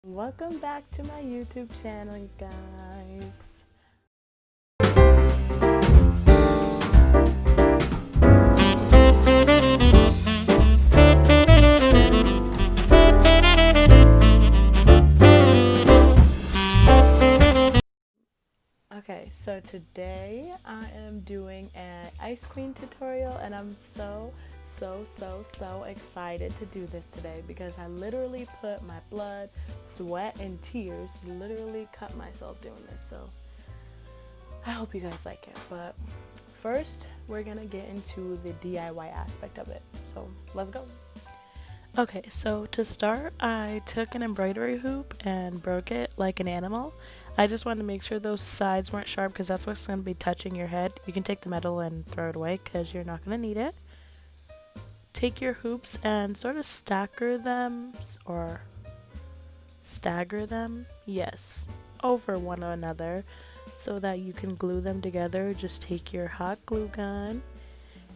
Welcome back to my YouTube channel, you guys. Okay, so today I am doing an ice cream tutorial and I'm so excited to do this today because I literally put my blood, sweat, and tears, literally cut myself doing this. So I hope you guys like it. But first, we're gonna get into the DIY aspect of it. So let's go. Okay, so to start, I took an embroidery hoop and broke it like an animal. I just wanted to make sure those sides weren't sharp because that's what's going to be touching your head. You can take the metal and throw it away because you're not going to need it. Take your hoops and sort of stagger them, yes, over one another so that you can glue them together. Just take your hot glue gun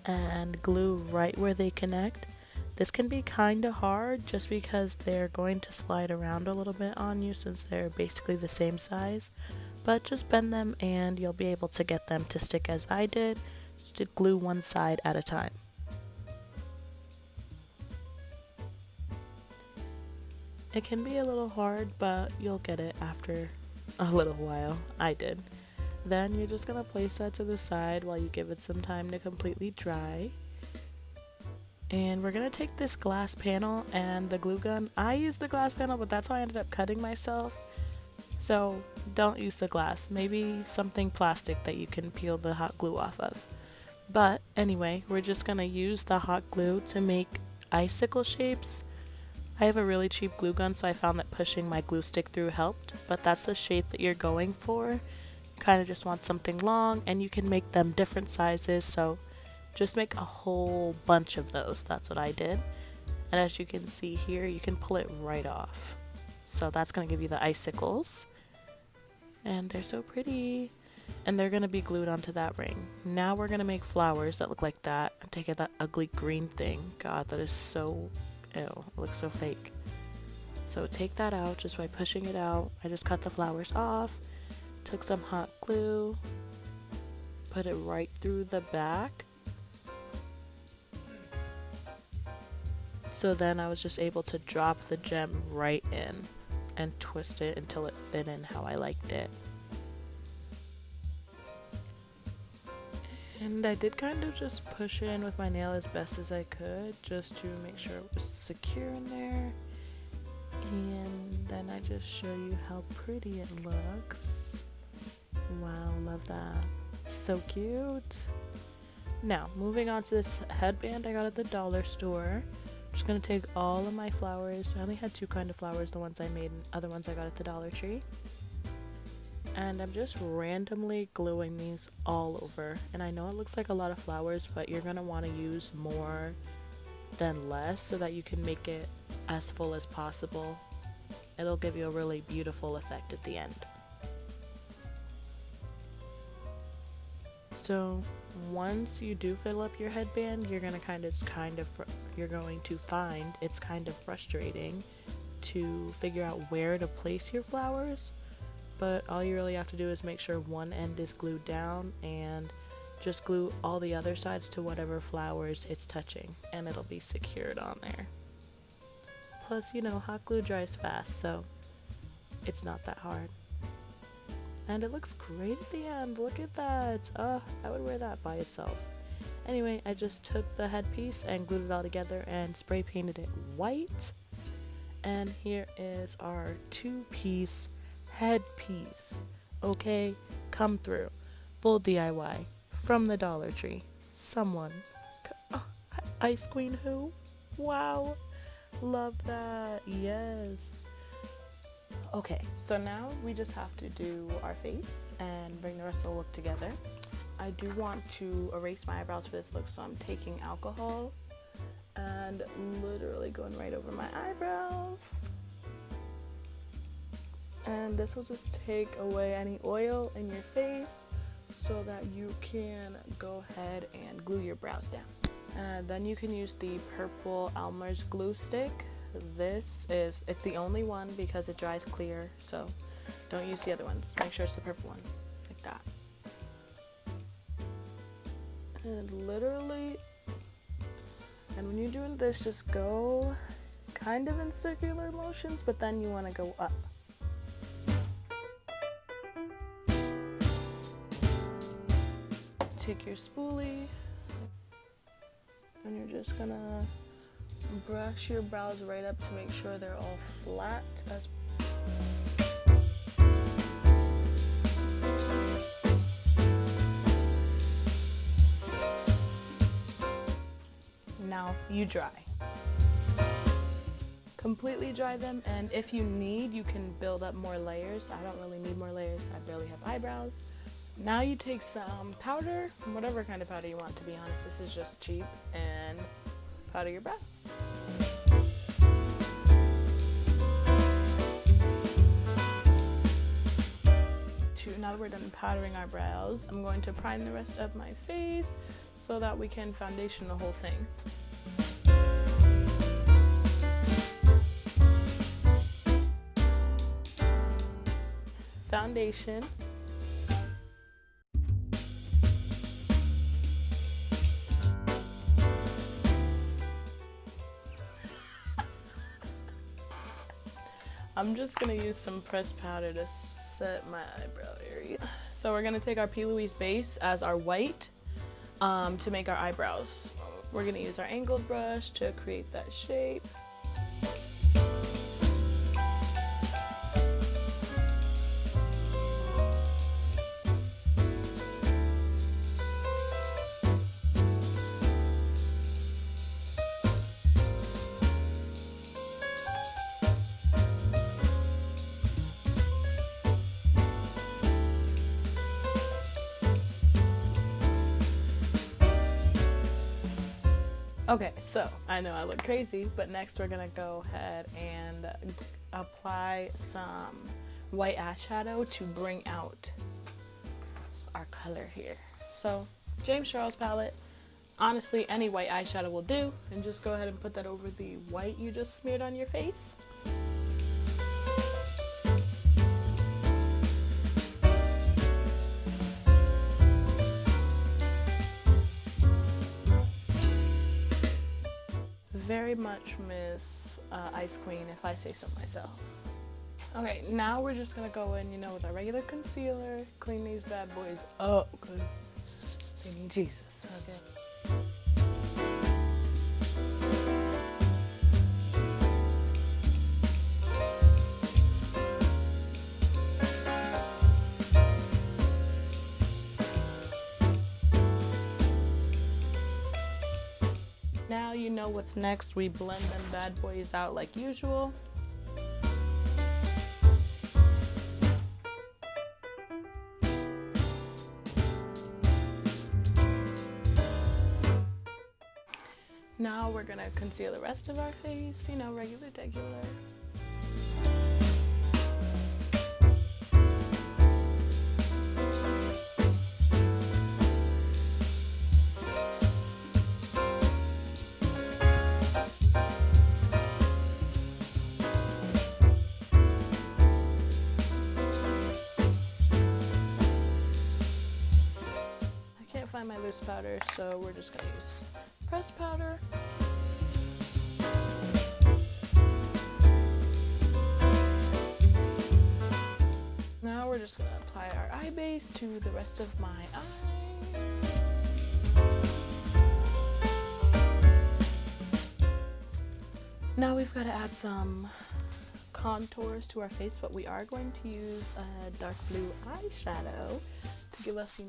and glue right where they connect. This can be kind of hard just because they're going to slide around a little bit on you since they're basically the same size, but just bend them and you'll be able to get them to stick as I did, just to glue one side at a time. It can be a little hard, but you'll get it after a little while. I did. Then you're just going to place that to the side while you give it some time to completely dry. And we're going to take this glass panel and the glue gun. I used the glass panel, but that's how I ended up cutting myself. So don't use the glass. Maybe something plastic that you can peel the hot glue off of. But anyway, we're just going to use the hot glue to make icicle shapes. I have a really cheap glue gun, so I found that pushing my glue stick through helped. But that's the shape that you're going for. You kind of just want something long, and you can make them different sizes. So just make a whole bunch of those. That's what I did. And as you can see here, you can pull it right off. So that's going to give you the icicles. And they're so pretty. And they're going to be glued onto that ring. Now we're going to make flowers that look like that. And take that ugly green thing. God, that is so... ew, it looks so fake. So take that out just by pushing it out. I just cut the flowers off. Took some hot glue. Put it right through the back. So then I was just able to drop the gem right in and twist it until it fit in how I liked it. And I did kind of just push it in with my nail as best as I could just to make sure it was secure in there. And then I just show you how pretty it looks. Wow, love that. So cute. Now, moving on to this headband I got at the dollar store. I'm just going to take all of my flowers. I only had two kind of flowers, the ones I made and other ones I got at the Dollar Tree. And I'm just randomly gluing these all over. And I know it looks like a lot of flowers, but you're going to want to use more than less so that you can make it as full as possible. It'll give you a really beautiful effect at the end. So once you do fill up your headband, you're going to find it's kind of frustrating to figure out where to place your flowers. But all you really have to do is make sure one end is glued down and just glue all the other sides to whatever flowers it's touching and it'll be secured on there. Plus, you know, hot glue dries fast, so it's not that hard. And it looks great at the end. Look at that. I would wear that by itself. Anyway, I just took the headpiece and glued it all together and spray painted it white. And here is our two-piece headpiece. Okay, come through. Full DIY from the Dollar Tree. Someone. Ice Queen who? Wow. Love that. Yes. Okay, so now we just have to do our face and bring the rest of the look together. I do want to erase my eyebrows for this look, so I'm taking alcohol and literally going right over my eyebrows. And this will just take away any oil in your face so that you can go ahead and glue your brows down. And then you can use the purple Elmer's glue stick it's the only one because it dries clear, so don't use the other ones. Make sure it's the purple one, like that. And literally, and when you're doing this, just go kind of in circular motions, but then you want to go up. Take your spoolie, and you're just gonna brush your brows right up to make sure they're all flat. Now you dry. Completely dry them, and if you need, you can build up more layers. I don't really need more layers. I barely have eyebrows. Now you take some powder, whatever kind of powder you want, to be honest. This is just cheap, and powder your brows. Now that we're done powdering our brows, I'm going to prime the rest of my face so that we can foundation the whole thing. Foundation. I'm just gonna use some pressed powder to set my eyebrow area. So we're gonna take our Plouise Base as our white to make our eyebrows. We're gonna use our angled brush to create that shape. Okay, so I know I look crazy, but next we're gonna go ahead and apply some white eyeshadow to bring out our color here. So James Charles palette, honestly any white eyeshadow will do, and just go ahead and put that over the white you just smeared on your face. Very much miss Ice Queen, if I say so myself. Okay, now we're just gonna go in, with our regular concealer, clean these bad boys up, because they need Jesus, okay? Now you know what's next. We blend them bad boys out like usual. Now we're gonna conceal the rest of our face, regular, regular. My loose powder, so we're just gonna use pressed powder. Now we're just gonna apply our eye base to the rest of my eye. Now we've got to add some contours to our face, but we are going to use a dark blue eyeshadow to give us,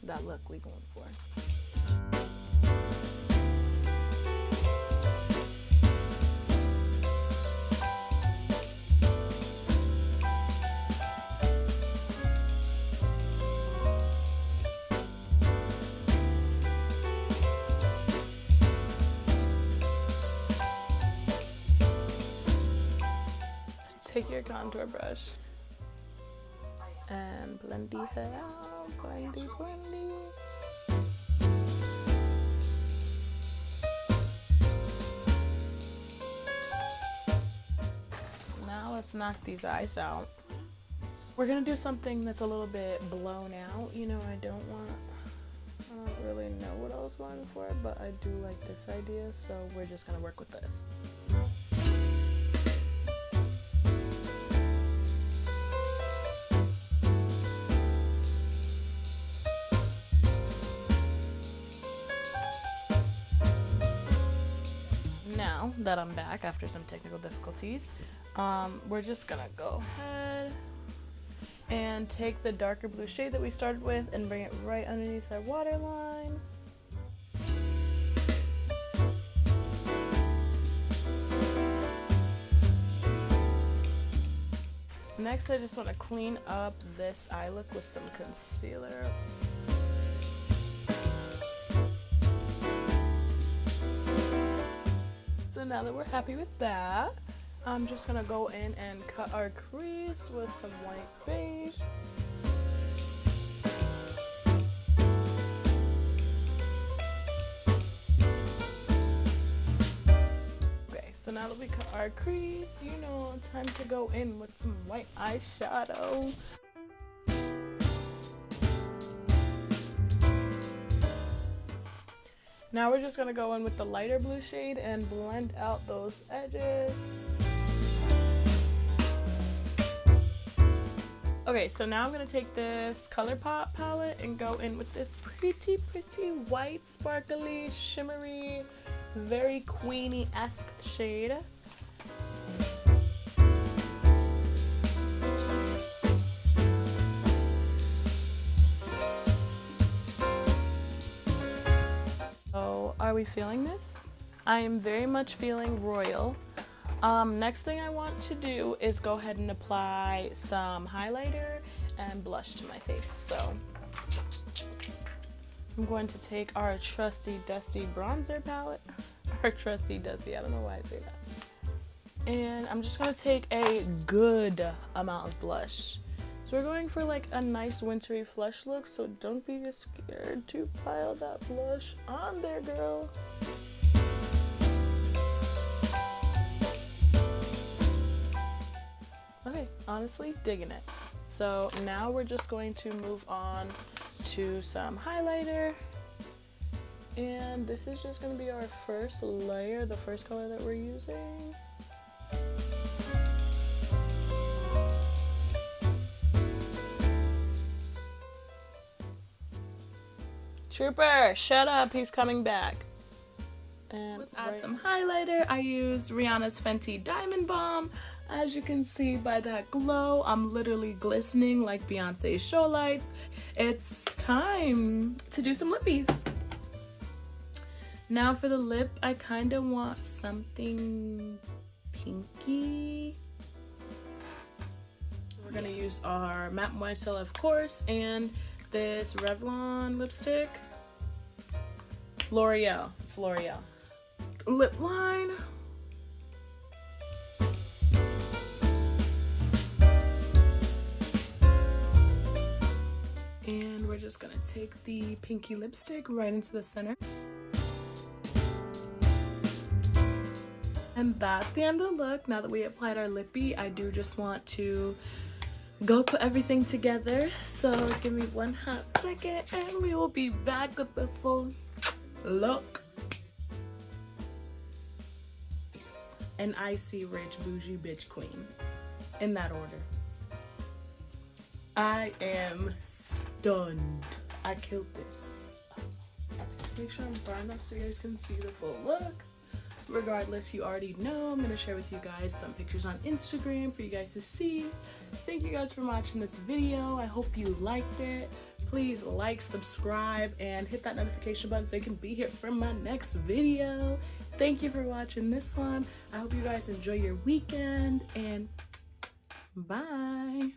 that look we going for. Take your contour brush and blend these out. Blendy, blendy. let's knock these eyes out. We're gonna do something that's a little bit blown out. You know, I don't really know what I was going for, but I do like this idea, so we're just gonna work with this. Now that I'm back after some technical difficulties, we're just gonna go ahead and take the darker blue shade that we started with and bring it right underneath our waterline. Next, I just want to clean up this eye look with some concealer. So now that we're happy with that, I'm just gonna go in and cut our crease with some white base. Okay, so now that we cut our crease, you know, time to go in with some white eyeshadow. Now we're just gonna go in with the lighter blue shade and blend out those edges. Okay, so now I'm gonna take this ColourPop palette and go in with this pretty white, sparkly, shimmery, very queenie-esque shade. So, are we feeling this? I am very much feeling royal. Next thing I want to do is go ahead and apply some highlighter and blush to my face. So I'm going to take our trusty dusty bronzer palette. Our trusty dusty, I don't know why I say that. And I'm just going to take a good amount of blush. So we're going for like a nice wintry flush look, so don't be scared to pile that blush on there, girl. Okay, honestly, digging it. So now we're just going to move on to some highlighter. And this is just going to be our first layer, the first color that we're using. Trooper, shut up, he's coming back. And let's add some highlighter. I used Rihanna's Fenty Diamond Bomb. As you can see by that glow, I'm literally glistening like Beyonce's show lights. It's time to do some lippies. Now for the lip, I kind of want something pinky. We're gonna use our Matte Moiselle, of course, and this Revlon lipstick. L'Oreal, it's L'Oreal. Lip line. And we're just gonna take the pinky lipstick right into the center. And that's the end of the look. Now that we applied our lippy, I do just want to go put everything together. So give me one hot second and we will be back with the full look. An icy rich bougie bitch queen. In that order. I am stunned. I killed this. Make sure I'm far enough so you guys can see the full look. Regardless, you already know I'm going to share with you guys some pictures on Instagram for you guys to see. Thank you guys for watching this video. I hope you liked it. Please like, subscribe, and hit that notification button so you can be here for my next video. Thank you for watching this one. I hope you guys enjoy your weekend, and bye.